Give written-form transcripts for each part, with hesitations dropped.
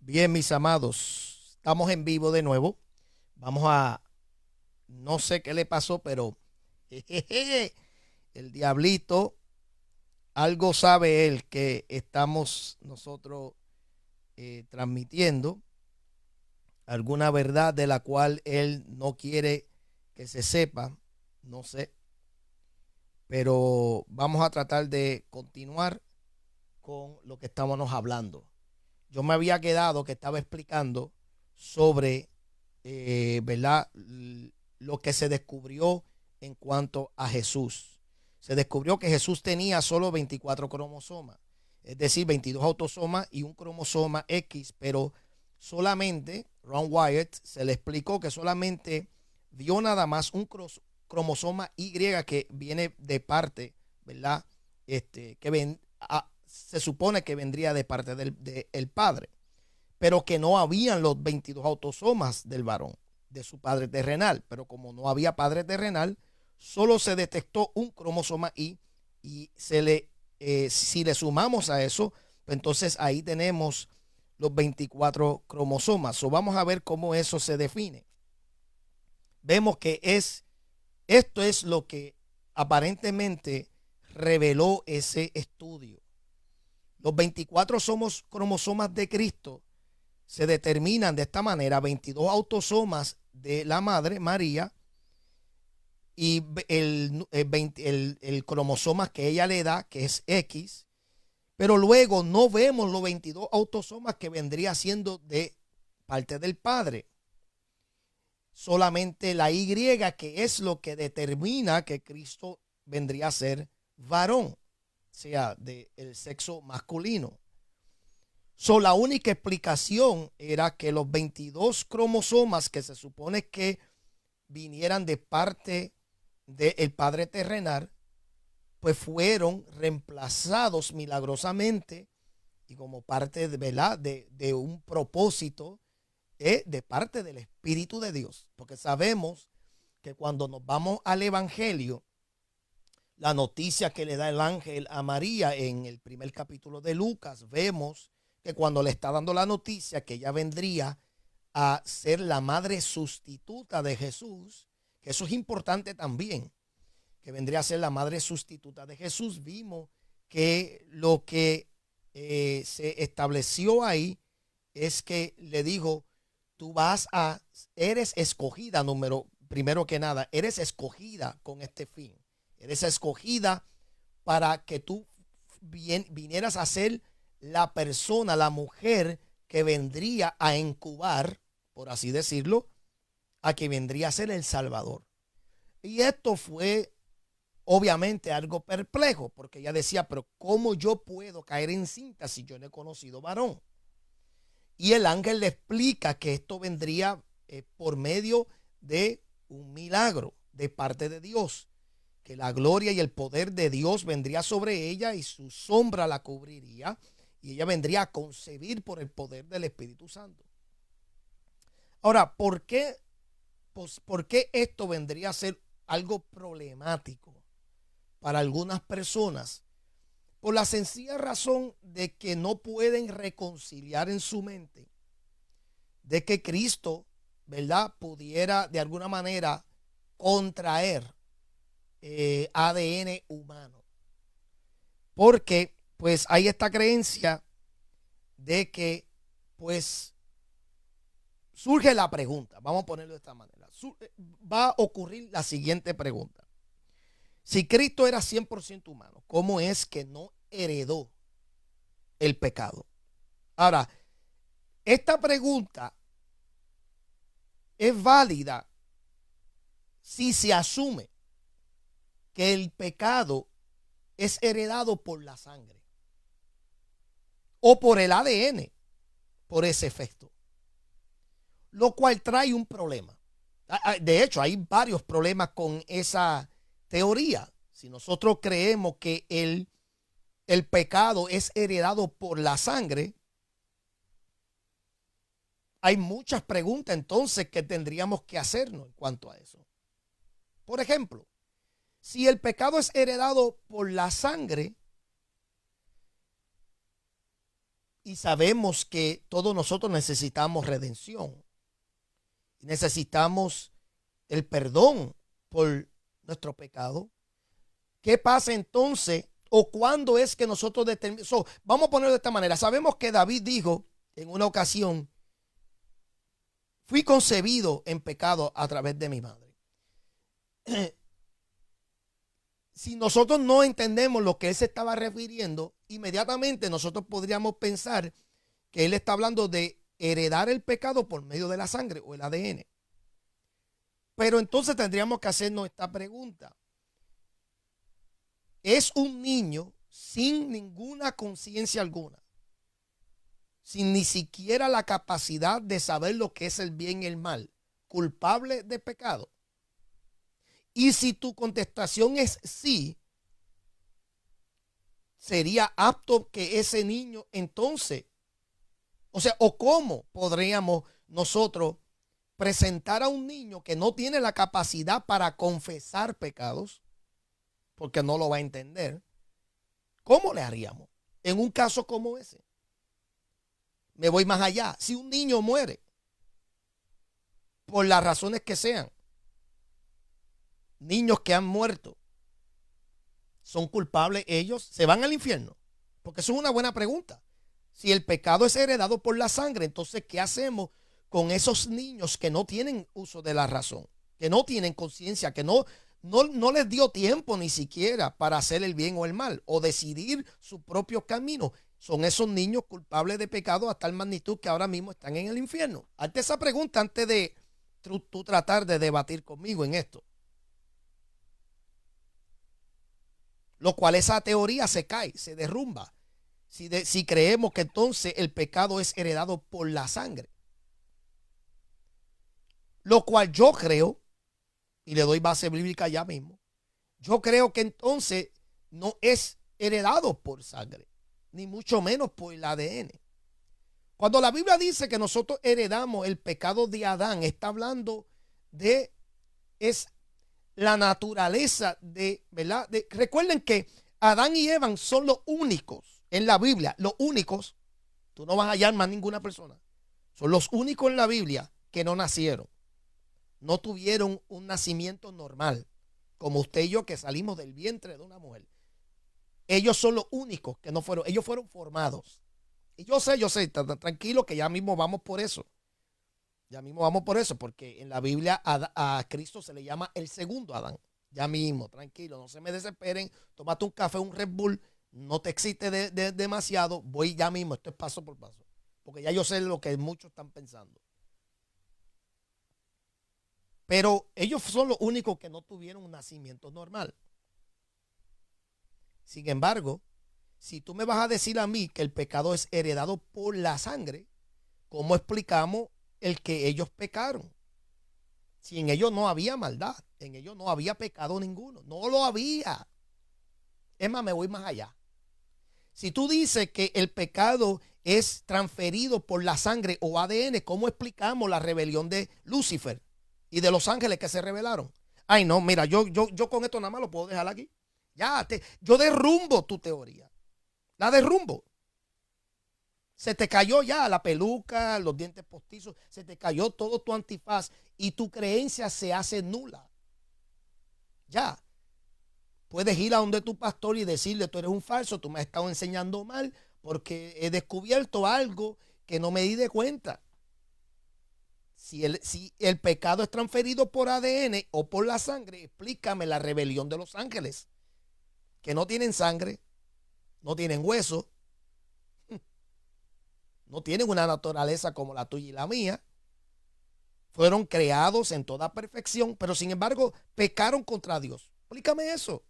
Bien, mis amados, estamos en vivo de nuevo. Vamos a, no sé qué le pasó, pero jejeje, el diablito, algo sabe él que estamos nosotros transmitiendo alguna verdad de la cual él no quiere que se sepa, no sé, pero vamos a tratar de continuar con lo que estábamos hablando. Yo me había quedado que estaba explicando sobre, ¿verdad? Lo que se descubrió en cuanto a Jesús. Se descubrió que Jesús tenía solo 24 cromosomas, es decir, 22 autosomas y un cromosoma X, pero solamente Ron Wyatt se le explicó que solamente vio nada más un cromosoma Y que viene de parte, ¿verdad? Que se supone que vendría de parte del padre, pero que no habían los 22 autosomas del varón, de su padre terrenal. Pero como no había padre terrenal, solo se detectó un cromosoma y si le sumamos a eso, pues entonces ahí tenemos los 24 cromosomas. So vamos a ver cómo eso se define. Vemos que esto es lo que aparentemente reveló ese estudio. Los 24 somos cromosomas de Cristo se determinan de esta manera: 22 autosomas de la madre María y el cromosoma que ella le da, que es X, pero luego no vemos los 22 autosomas que vendría siendo de parte del padre. Solamente la Y, que es lo que determina que Cristo vendría a ser varón, o sea, del sexo masculino. La única explicación era que los 22 cromosomas que se supone que vinieran de parte del padre terrenal, pues fueron reemplazados milagrosamente y como parte de, ¿verdad? de un propósito de parte del Espíritu de Dios. Porque sabemos que cuando nos vamos al Evangelio, la noticia que le da el ángel a María en el primer capítulo de Lucas, vemos que cuando le está dando la noticia que ella vendría a ser la madre sustituta de Jesús, que eso es importante también, que vendría a ser la madre sustituta de Jesús, vimos que lo que se estableció ahí es que le dijo: tú eres escogida, primero que nada, eres escogida con este fin. Eres escogida para que tú vinieras a ser la persona, la mujer que vendría a incubar, por así decirlo, a que vendría a ser el Salvador. Y esto fue obviamente algo perplejo, porque ella decía: pero ¿cómo yo puedo caer en cinta si yo no he conocido varón? Y el ángel le explica que esto vendría por medio de un milagro de parte de Dios, que la gloria y el poder de Dios vendría sobre ella y su sombra la cubriría y ella vendría a concebir por el poder del Espíritu Santo. Ahora, ¿por qué esto vendría a ser algo problemático para algunas personas? Por la sencilla razón de que no pueden reconciliar en su mente de que Cristo, ¿verdad?, pudiera de alguna manera contraer ADN humano. Porque pues hay esta creencia de que pues surge la pregunta, vamos a ponerlo de esta manera, va a ocurrir la siguiente pregunta: si Cristo era 100% humano, ¿cómo es que no heredó el pecado? Ahora, esta pregunta es válida si se asume que el pecado es heredado por la sangre o por el ADN, por ese efecto, lo cual trae un problema. De hecho, hay varios problemas con esa teoría. Si nosotros creemos que el pecado es heredado por la sangre, hay muchas preguntas entonces que tendríamos que hacernos en cuanto a eso. Por ejemplo, si el pecado es heredado por la sangre, y sabemos que todos nosotros necesitamos redención. Necesitamos el perdón por nuestro pecado. ¿Qué pasa entonces? ¿O cuándo es que nosotros determinamos? Vamos a ponerlo de esta manera. Sabemos que David dijo en una ocasión: fui concebido en pecado a través de mi madre. Si nosotros no entendemos lo que él se estaba refiriendo, inmediatamente nosotros podríamos pensar que él está hablando de heredar el pecado por medio de la sangre o el ADN. Pero entonces tendríamos que hacernos esta pregunta. ¿Es un niño sin ninguna conciencia alguna, sin ni siquiera la capacidad de saber lo que es el bien y el mal, culpable de pecado? Y si tu contestación es sí, ¿sería apto que ese niño entonces, o cómo podríamos nosotros presentar a un niño que no tiene la capacidad para confesar pecados, porque no lo va a entender? ¿Cómo le haríamos en un caso como ese? Me voy más allá. Si un niño muere, por las razones que sean, niños que han muerto, ¿son culpables ellos? ¿Se van al infierno? Porque eso es una buena pregunta. Si el pecado es heredado por la sangre, entonces ¿qué hacemos con esos niños que no tienen uso de la razón, que no tienen conciencia, que no les dio tiempo ni siquiera para hacer el bien o el mal o decidir su propio camino? Son esos niños culpables de pecado a tal magnitud que ahora mismo están en el infierno. Hazte esa pregunta antes de tú tratar de debatir conmigo en esto. Lo cual esa teoría se cae, se derrumba, si creemos que entonces el pecado es heredado por la sangre. Lo cual yo creo, y le doy base bíblica ya mismo, yo creo que entonces no es heredado por sangre, ni mucho menos por el ADN. Cuando la Biblia dice que nosotros heredamos el pecado de Adán, está hablando de la naturaleza ¿verdad? Recuerden que Adán y Eva son los únicos en la Biblia, los únicos. Tú no vas a hallar más ninguna persona. Son los únicos en la Biblia que no nacieron. No tuvieron un nacimiento normal, como usted y yo que salimos del vientre de una mujer. Ellos son los únicos que no fueron, ellos fueron formados. Y yo sé, tranquilo que ya mismo vamos por eso. Ya mismo vamos por eso, porque en la Biblia a Cristo se le llama el segundo Adán. Ya mismo, tranquilo, no se me desesperen. Tómate un café, un Red Bull, no te excites demasiado. Voy ya mismo, esto es paso por paso. Porque ya yo sé lo que muchos están pensando. Pero ellos son los únicos que no tuvieron un nacimiento normal. Sin embargo, si tú me vas a decir a mí que el pecado es heredado por la sangre, ¿cómo explicamos el que ellos pecaron? Si en ellos no había maldad, en ellos no había pecado ninguno, no lo había. Es más, me voy más allá. Si tú dices que el pecado es transferido por la sangre o ADN, ¿cómo explicamos la rebelión de Lucifer y de los ángeles que se rebelaron? Ay, no, mira, yo con esto nada más lo puedo dejar aquí. Yo derrumbo tu teoría. La derrumbo. Se te cayó ya la peluca, los dientes postizos, se te cayó todo tu antifaz y tu creencia se hace nula. Ya. Puedes ir a donde tu pastor y decirle: tú eres un falso, tú me has estado enseñando mal porque he descubierto algo que no me di de cuenta. Si el pecado es transferido por ADN o por la sangre, explícame la rebelión de los ángeles, que no tienen sangre, no tienen hueso, no tienen una naturaleza como la tuya y la mía. Fueron creados en toda perfección, pero sin embargo pecaron contra Dios. Explícame eso.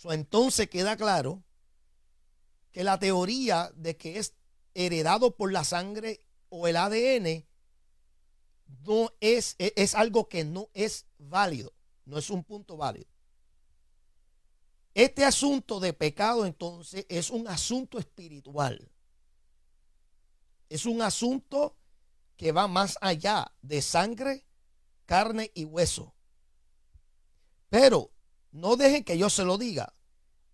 Entonces queda claro que la teoría de que es heredado por la sangre o el ADN no es algo que no es válido, no es un punto válido. Este asunto de pecado entonces es un asunto espiritual. Es un asunto que va más allá de sangre, carne y hueso. Pero no dejen que yo se lo diga.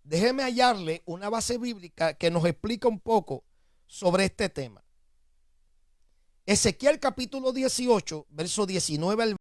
déjeme hallarle una base bíblica que nos explica un poco sobre este tema. Ezequiel capítulo 18, verso 19 al